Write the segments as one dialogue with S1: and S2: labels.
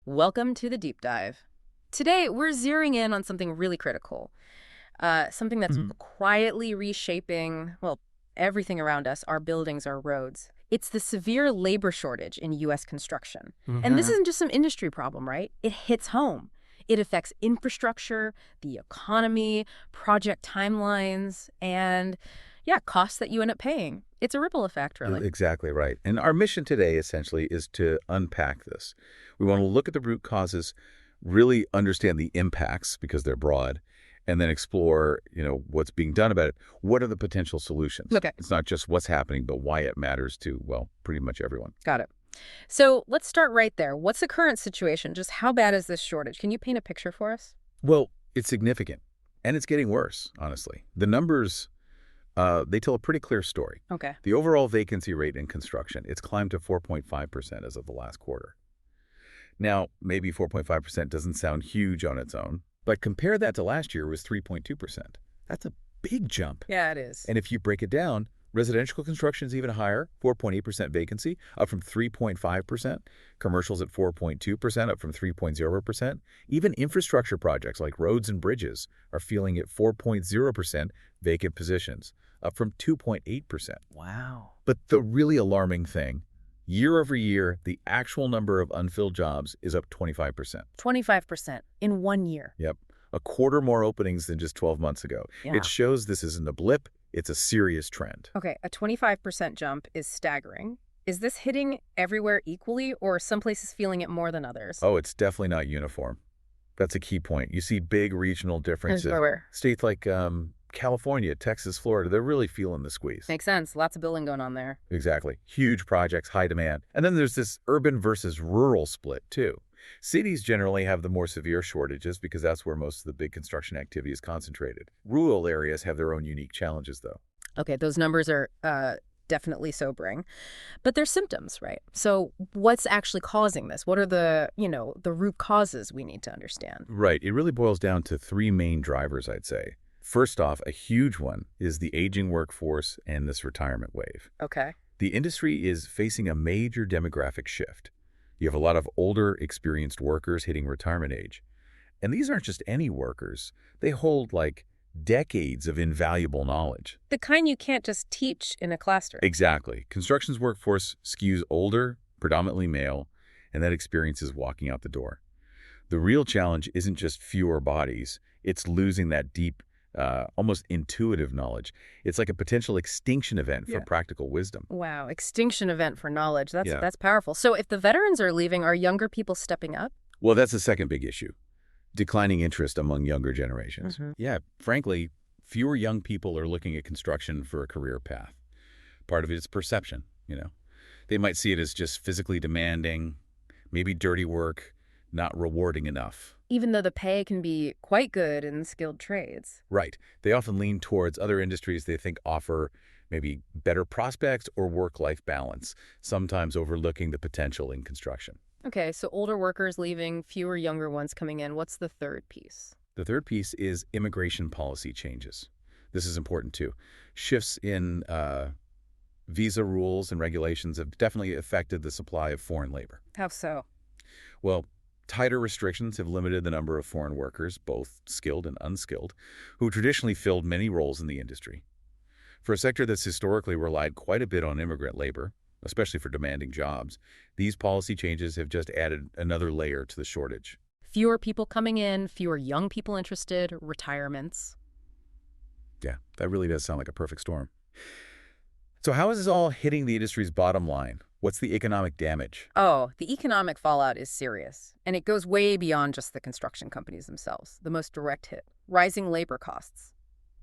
S1: Welcome to the deep dive. Today, we're zeroing in on something really critical, something that's
S2: Mhm.
S1: quietly reshaping, well, everything around us, our buildings, our roads. It's the severe labor shortage in U.S. construction. And this
S2: Mhm.
S1: isn't just some industry problem, right? It hits home. It affects infrastructure, the economy, project timelines, and, yeah, costs that you end up paying. It's a ripple effect,
S2: You're
S1: really.
S2: exactly right. And our mission today essentially is to unpack this. We want to look at the root causes, really understand the impacts because they're broad, and then explore, what's being done about it. What are the potential solutions?
S1: Okay,
S2: It's not just what's happening, but why it matters to, well, pretty much everyone.
S1: got it. So let's start right there. What's the current situation? Just how bad is this shortage? Can you paint a picture for us?
S2: Well, it's significant, and it's getting worse, honestly. The numbers, they tell a pretty clear story.
S1: Okay.
S2: The overall vacancy rate in construction, it's climbed to 4.5% as of the last quarter. Now, maybe 4.5% doesn't sound huge on its own, but compare that to last year was 3.2%. That's a big jump.
S1: Yeah, it is.
S2: And if you break it down, residential construction is even higher, 4.8% vacancy, up from 3.5%. Commercials at 4.2%, up from 3.0%. Even infrastructure projects like roads and bridges are feeling at 4.0% vacant positions, up from 2.8%.
S1: Wow.
S2: But the really alarming thing, year over year, the actual number of unfilled jobs is up 25%.
S1: 25% in 1 year.
S2: Yep. A quarter more openings than just 12 months ago. It
S1: Yeah.
S2: shows this isn't a blip, it's a serious trend.
S1: Okay, a 25% jump is staggering. Is this hitting everywhere equally, or are some places feeling it more than others?
S2: Oh, it's definitely not uniform. That's a key point. You see big regional differences.
S1: Where?
S2: States like California, Texas, Florida, they're really feeling the squeeze.
S1: Makes sense. Lots of building going on there.
S2: Exactly. Huge projects, high demand. And then there's this urban versus rural split, too. Cities generally have the more severe shortages because that's where most of the big construction activity is concentrated. Rural areas have their own unique challenges, though.
S1: Okay, those numbers are definitely sobering. But they're symptoms, right? So what's actually causing this? What are the root causes we need to understand?
S2: Right. It really boils down to three main drivers, I'd say. First off, a huge one is the aging workforce and this retirement wave.
S1: Okay.
S2: The industry is facing a major demographic shift. You have a lot of older, experienced workers hitting retirement age. And these aren't just any workers. They hold, like, decades of invaluable knowledge.
S1: The kind you can't just teach in a classroom.
S2: Exactly. Construction's workforce skews older, predominantly male, and that experience is walking out the door. The real challenge isn't just fewer bodies. It's losing that deep, almost intuitive knowledge. It's like a potential extinction event for
S1: Yeah.
S2: practical wisdom.
S1: Wow, extinction event for knowledge. That's
S2: Yeah.
S1: that's powerful. So if the veterans are leaving, are younger people stepping up?
S2: Well, that's the second big issue. Declining interest among younger generations.
S1: Mhm.
S2: Yeah, frankly, fewer young people are looking at construction for a career path. Part of it is perception. They might see it as just physically demanding, maybe dirty work, not rewarding enough.
S1: Even though the pay can be quite good in skilled trades.
S2: Right. They often lean towards other industries they think offer maybe better prospects or work-life balance, sometimes overlooking the potential in construction.
S1: Okay, so older workers leaving, fewer younger ones coming in. What's the third piece?
S2: The third piece is immigration policy changes. This is important too. Shifts in visa rules and regulations have definitely affected the supply of foreign labor.
S1: How so?
S2: Well, tighter restrictions have limited the number of foreign workers, both skilled and unskilled, who traditionally filled many roles in the industry. For a sector that's historically relied quite a bit on immigrant labor, especially for demanding jobs, these policy changes have just added another layer to the shortage.
S1: Fewer people coming in, fewer young people interested, retirements.
S2: Yeah, that really does sound like a perfect storm. So how is this all hitting the industry's bottom line? What's the economic damage?
S1: Oh, the economic fallout is serious, and it goes way beyond just the construction companies themselves. The most direct hit, rising labor costs.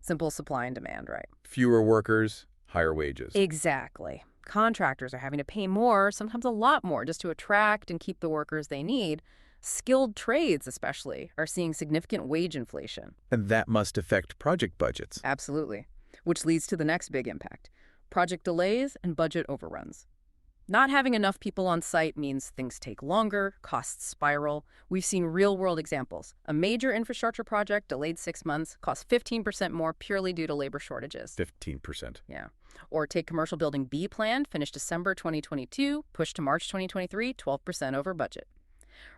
S1: Simple supply and demand, right?
S2: Fewer workers, higher wages.
S1: Exactly. Contractors are having to pay more, sometimes a lot more, just to attract and keep the workers they need. Skilled trades, especially, are seeing significant wage inflation.
S2: And that must affect project budgets.
S1: Absolutely. Which leads to the next big impact: project delays and budget overruns. Not having enough people on site means things take longer, costs spiral. We've seen real-world examples. A major infrastructure project delayed 6 months, cost 15% more purely due to labor shortages.
S2: 15%.
S1: Yeah. Or take commercial building B planned, finished December 2022, pushed to March 2023, 12% over budget.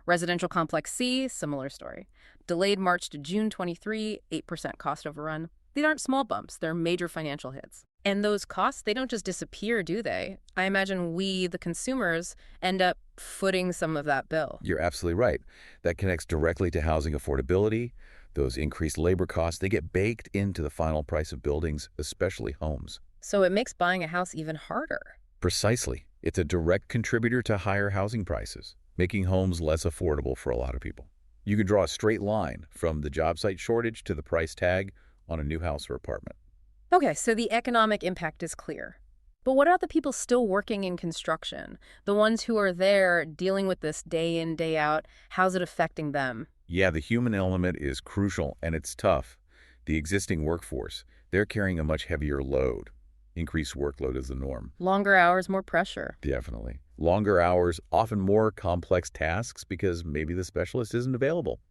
S1: Residential Complex C, similar story. Delayed March to June 23, 8% cost overrun. These aren't small bumps, they're major financial hits. And those costs, they don't just disappear, do they? I imagine we, the consumers, end up footing some of that bill.
S2: You're absolutely right. That connects directly to housing affordability. Those increased labor costs, they get baked into the final price of buildings, especially homes.
S1: So it makes buying a house even harder.
S2: Precisely. It's a direct contributor to higher housing prices, making homes less affordable for a lot of people. You can draw a straight line from the job site shortage to the price tag on a new house or apartment.
S1: Okay, so the economic impact is clear. But what about the people still working in construction? The ones who are there dealing with this day in, day out? How's it affecting them?
S2: Yeah, the human element is crucial, and it's tough. The existing workforce, they're carrying a much heavier load. Increased workload is the norm.
S1: Longer hours, more pressure.
S2: Definitely. Longer hours, often more complex tasks because maybe the specialist isn't available.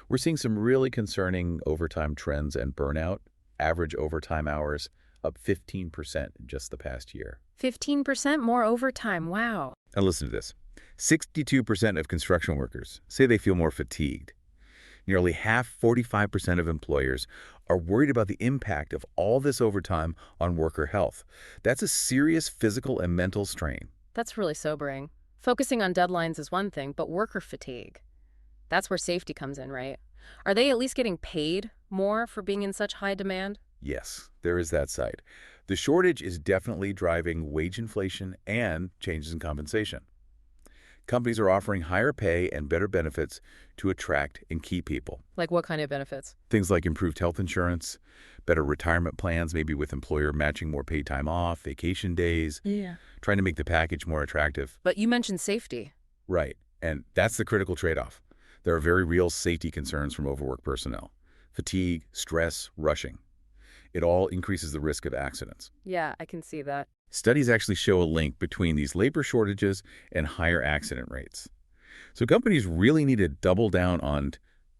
S2: We're seeing some really concerning overtime trends and burnout. Average overtime hours up 15% in just the past year.
S1: 15% more overtime, wow.
S2: And listen to this. 62% of construction workers say they feel more fatigued. Nearly half, 45% of employers, are worried about the impact of all this overtime on worker health. That's a serious physical and mental strain.
S1: That's really sobering. Focusing on deadlines is one thing, but worker fatigue. That's where safety comes in, right? Are they at least getting paid more for being in such high demand?
S2: Yes, there is that side. The shortage is definitely driving wage inflation and changes in compensation. Companies are offering higher pay and better benefits to attract and keep people.
S1: Like what kind of benefits?
S2: Things like improved health insurance, better retirement plans, maybe with employer matching more paid time off, vacation days,
S1: Yeah.
S2: trying to make the package more attractive.
S1: But you mentioned safety.
S2: Right, and that's the critical trade-off. There are very real safety concerns from overworked personnel. Fatigue, stress, rushing. It all increases the risk of accidents.
S1: Yeah, I can see that.
S2: Studies actually show a link between these labor shortages and higher accident rates. So companies really need to double down on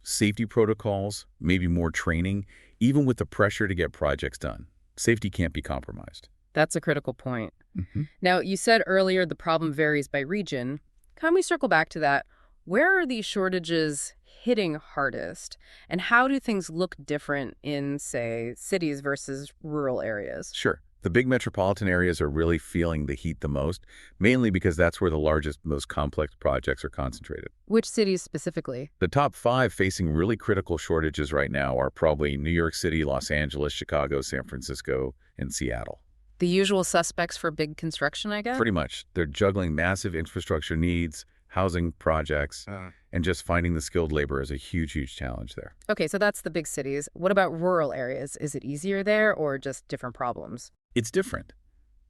S2: safety protocols, maybe more training, even with the pressure to get projects done. Safety can't be compromised.
S1: That's a critical point.
S2: Mm-hmm.
S1: Now, you said earlier the problem varies by region. Can we circle back to that? Where are these shortages hitting hardest? And how do things look different in, say, cities versus rural areas?
S2: Sure. The big metropolitan areas are really feeling the heat the most, mainly because that's where the largest, most complex projects are concentrated.
S1: Which cities specifically?
S2: The top 5 facing really critical shortages right now are probably New York City, Los Angeles, Chicago, San Francisco, and Seattle.
S1: The usual suspects for big construction, I guess?
S2: Pretty much. They're juggling massive infrastructure needs, housing projects, and just finding the skilled labor is a huge, huge challenge there.
S1: Okay, so that's the big cities. What about rural areas? Is it easier there or just different problems?
S2: It's different,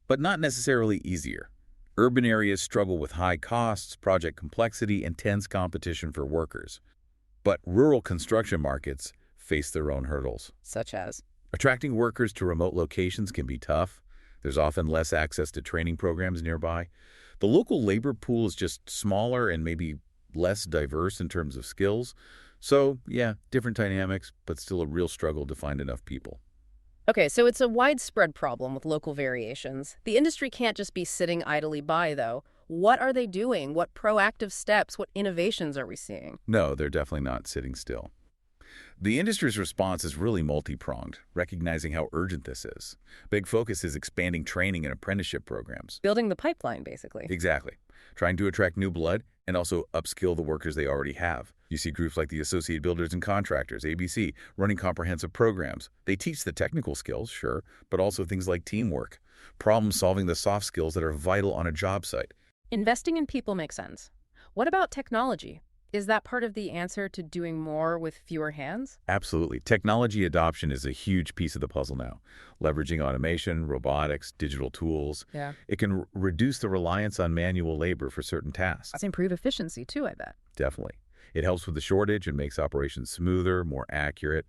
S2: but not necessarily easier. Urban areas struggle with high costs, project complexity, and tense competition for workers. But rural construction markets face their own hurdles.
S1: Such as?
S2: Attracting workers to remote locations can be tough. There's often less access to training programs nearby. The local labor pool is just smaller and maybe less diverse in terms of skills. So, yeah, different dynamics, but still a real struggle to find enough people.
S1: Okay, so it's a widespread problem with local variations. The industry can't just be sitting idly by, though. What are they doing? What proactive steps, what innovations are we seeing?
S2: No, they're definitely not sitting still. The industry's response is really multi-pronged, recognizing how urgent this is. Big focus is expanding training and apprenticeship programs.
S1: Building the pipeline, basically.
S2: Exactly. Trying to attract new blood and also upskill the workers they already have. You see groups like the Associated Builders and Contractors, ABC, running comprehensive programs. They teach the technical skills, sure, but also things like teamwork, problem-solving, the soft skills that are vital on a job site.
S1: Investing in people makes sense. What about technology? Is that part of the answer to doing more with fewer hands?
S2: Absolutely. Technology adoption is a huge piece of the puzzle now. Leveraging automation, robotics, digital tools.
S1: Yeah.
S2: It can reduce the reliance on manual labor for certain tasks.
S1: That's improve efficiency, too, I bet.
S2: Definitely. It helps with the shortage and makes operations smoother, more accurate.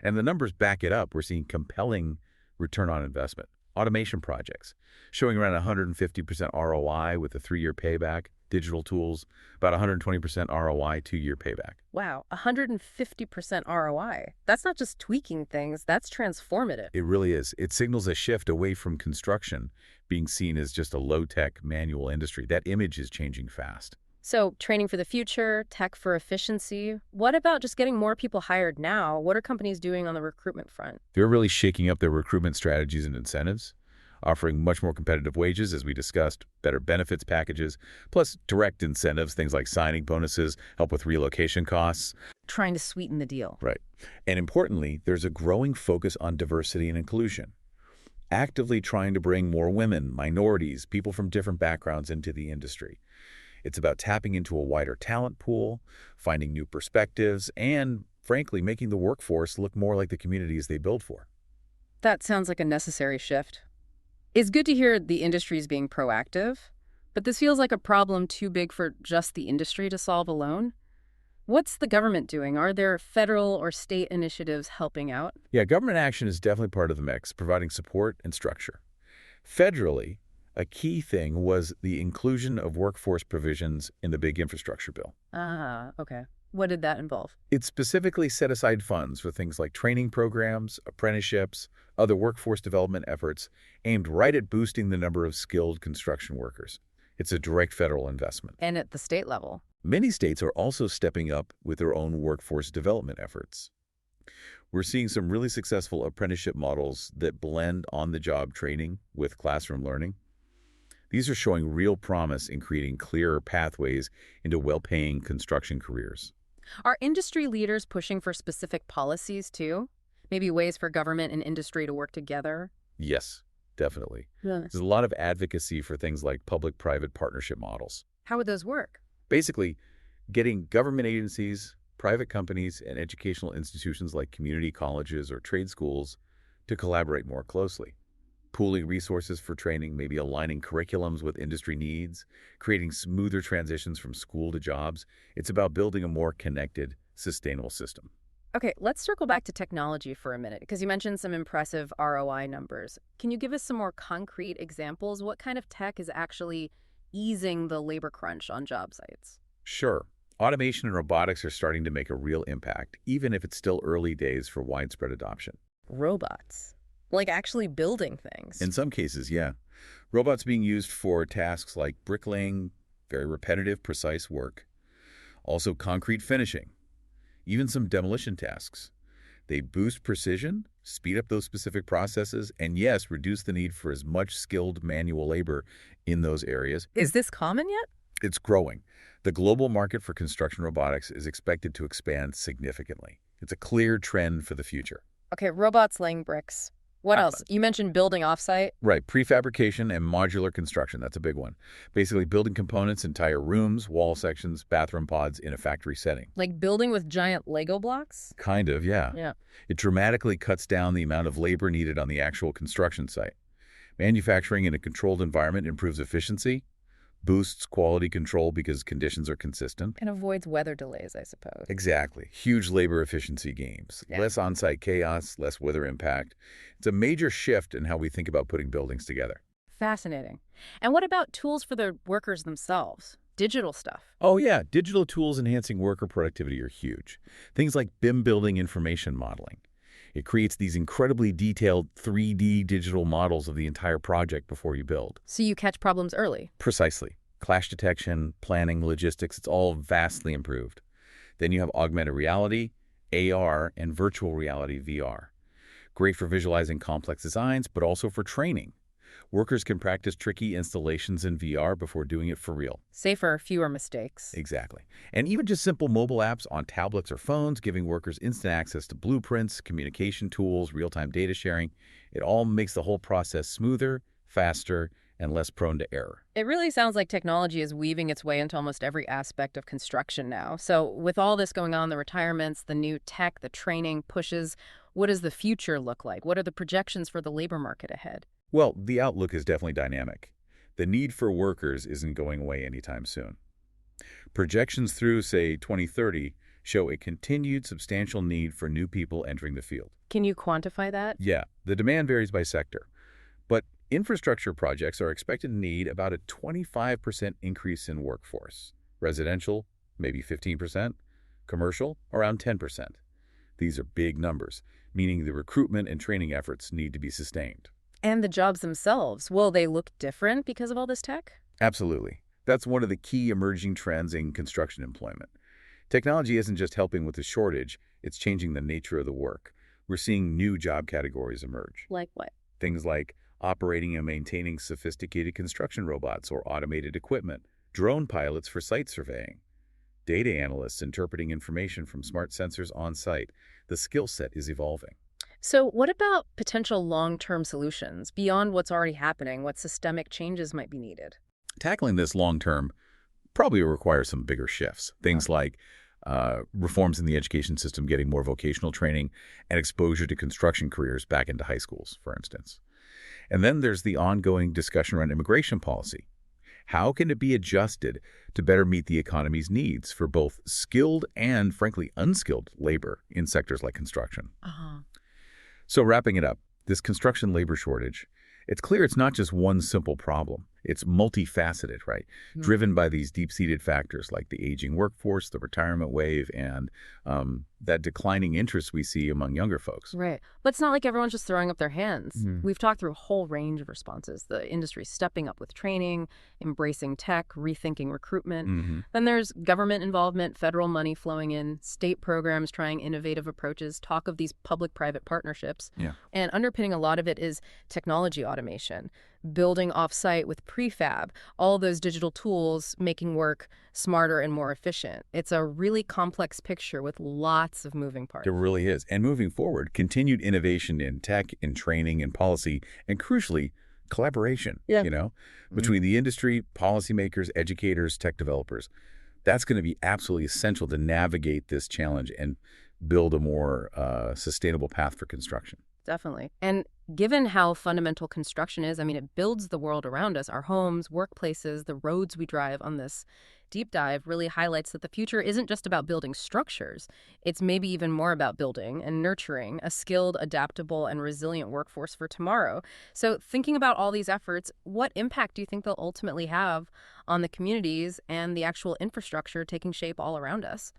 S2: And the numbers back it up. We're seeing compelling return on investment. Automation projects, showing around 150% ROI with a 3-year payback. Digital tools, about 120% ROI, 2-year payback.
S1: Wow, 150% ROI. That's not just tweaking things, that's transformative.
S2: It really is. It signals a shift away from construction being seen as just a low-tech manual industry. That image is changing fast.
S1: So, training for the future, tech for efficiency. What about just getting more people hired now? What are companies doing on the recruitment front?
S2: They're really shaking up their recruitment strategies and incentives, offering much more competitive wages, as we discussed, better benefits packages, plus direct incentives, things like signing bonuses, help with relocation costs.
S1: Trying to sweeten the deal.
S2: Right. And importantly, there's a growing focus on diversity and inclusion, actively trying to bring more women, minorities, people from different backgrounds into the industry. It's about tapping into a wider talent pool, finding new perspectives, and, frankly, making the workforce look more like the communities they build for.
S1: That sounds like a necessary shift. It's good to hear the industry is being proactive, but this feels like a problem too big for just the industry to solve alone. What's the government doing? Are there federal or state initiatives helping out?
S2: Yeah, government action is definitely part of the mix, providing support and structure. Federally, a key thing was the inclusion of workforce provisions in the big infrastructure bill.
S1: Ah, okay. What did that involve?
S2: It specifically set aside funds for things like training programs, apprenticeships, other workforce development efforts aimed right at boosting the number of skilled construction workers. It's a direct federal investment.
S1: And at the state level?
S2: Many states are also stepping up with their own workforce development efforts. We're seeing some really successful apprenticeship models that blend on-the-job training with classroom learning. These are showing real promise in creating clearer pathways into well-paying construction careers.
S1: Are industry leaders pushing for specific policies too? Maybe ways for government and industry to work together?
S2: Yes, definitely.
S1: Yes.
S2: There's a lot of advocacy for things like public-private partnership models.
S1: How would those work?
S2: Basically, getting government agencies, private companies, and educational institutions like community colleges or trade schools to collaborate more closely. Pooling resources for training, maybe aligning curriculums with industry needs, creating smoother transitions from school to jobs. It's about building a more connected, sustainable system.
S1: Okay, let's circle back to technology for a minute, because you mentioned some impressive ROI numbers. Can you give us some more concrete examples? What kind of tech is actually easing the labor crunch on job sites?
S2: Sure, automation and robotics are starting to make a real impact, even if it's still early days for widespread adoption.
S1: Robots. Like actually building things.
S2: In some cases, yeah. Robots being used for tasks like bricklaying, very repetitive, precise work. Also concrete finishing, even some demolition tasks. They boost precision, speed up those specific processes, and yes, reduce the need for as much skilled manual labor in those areas.
S1: Is this common yet?
S2: It's growing. The global market for construction robotics is expected to expand significantly. It's a clear trend for the future.
S1: Okay, robots laying bricks. What else? You mentioned building offsite.
S2: Right, prefabrication and modular construction, that's a big one. Basically building components, entire rooms, wall sections, bathroom pods in a factory setting.
S1: Like building with giant Lego blocks?
S2: Kind of, yeah.
S1: Yeah.
S2: It dramatically cuts down the amount of labor needed on the actual construction site. Manufacturing in a controlled environment improves efficiency, boosts quality control because conditions are consistent.
S1: And avoids weather delays, I suppose.
S2: Exactly. Huge labor efficiency gains.
S1: Yeah.
S2: Less on-site chaos, less weather impact. It's a major shift in how we think about putting buildings together.
S1: Fascinating. And what about tools for the workers themselves? Digital stuff.
S2: Oh yeah, digital tools enhancing worker productivity are huge. Things like BIM building information modeling. It creates these incredibly detailed 3D digital models of the entire project before you build.
S1: So you catch problems early.
S2: Precisely. Clash detection, planning, logistics, it's all vastly improved. Then you have augmented reality, AR, and virtual reality, VR. Great for visualizing complex designs, but also for training. Workers can practice tricky installations in VR before doing it for real.
S1: Safer, fewer mistakes.
S2: Exactly. And even just simple mobile apps on tablets or phones, giving workers instant access to blueprints, communication tools, real-time data sharing. It all makes the whole process smoother, faster, and less prone to error.
S1: It really sounds like technology is weaving its way into almost every aspect of construction now. So with all this going on, the retirements, the new tech, the training pushes, what does the future look like? What are the projections for the labor market ahead?
S2: Well, the outlook is definitely dynamic. The need for workers isn't going away anytime soon. Projections through, say, 2030 show a continued substantial need for new people entering the field.
S1: Can you quantify that?
S2: Yeah, the demand varies by sector. But infrastructure projects are expected to need about a 25% increase in workforce. Residential, maybe 15%. Commercial, around 10%. These are big numbers, meaning the recruitment and training efforts need to be sustained.
S1: And the jobs themselves, will they look different because of all this tech?
S2: Absolutely. That's one of the key emerging trends in construction employment. Technology isn't just helping with the shortage, it's changing the nature of the work. We're seeing new job categories emerge.
S1: Like what?
S2: Things like operating and maintaining sophisticated construction robots or automated equipment, drone pilots for site surveying, data analysts interpreting information from smart sensors on site. The skill set is evolving.
S1: So what about potential long-term solutions beyond what's already happening? What systemic changes might be needed?
S2: Tackling this long term probably requires some bigger shifts. Things like reforms in the education system, getting more vocational training and exposure to construction careers back into high schools, for instance. And then there's the ongoing discussion around immigration policy. How can it be adjusted to better meet the economy's needs for both skilled and, frankly, unskilled labor in sectors like construction?
S1: Uh-huh.
S2: So wrapping it up, this construction labor shortage, it's clear it's not just one simple problem. It's multifaceted, right? Driven by these deep-seated factors like the aging workforce, the retirement wave, and that declining interest we see among younger folks.
S1: Right. But it's not like everyone's just throwing up their hands.
S2: Mhm.
S1: We've talked through a whole range of responses. The industry stepping up with training, embracing tech, rethinking recruitment. Then there's government involvement, federal money flowing in, state programs trying innovative approaches, talk of these public-private partnerships.
S2: Yeah.
S1: And underpinning a lot of it is technology automation, building off-site with prefab, all those digital tools making work smarter and more efficient. It's a really complex picture with lots of moving parts.
S2: It really is. And moving forward, continued innovation in tech, in training, in policy, and crucially, collaboration,
S1: Yeah.
S2: between the industry, policymakers, educators, tech developers. That's going to be absolutely essential to navigate this challenge and build a more sustainable path for construction.
S1: Definitely. And given how fundamental construction is, I mean, it builds the world around us, our homes, workplaces, the roads we drive on this deep dive really highlights that the future isn't just about building structures. It's maybe even more about building and nurturing a skilled, adaptable, and resilient workforce for tomorrow. So thinking about all these efforts, what impact do you think they'll ultimately have on the communities and the actual infrastructure taking shape all around us?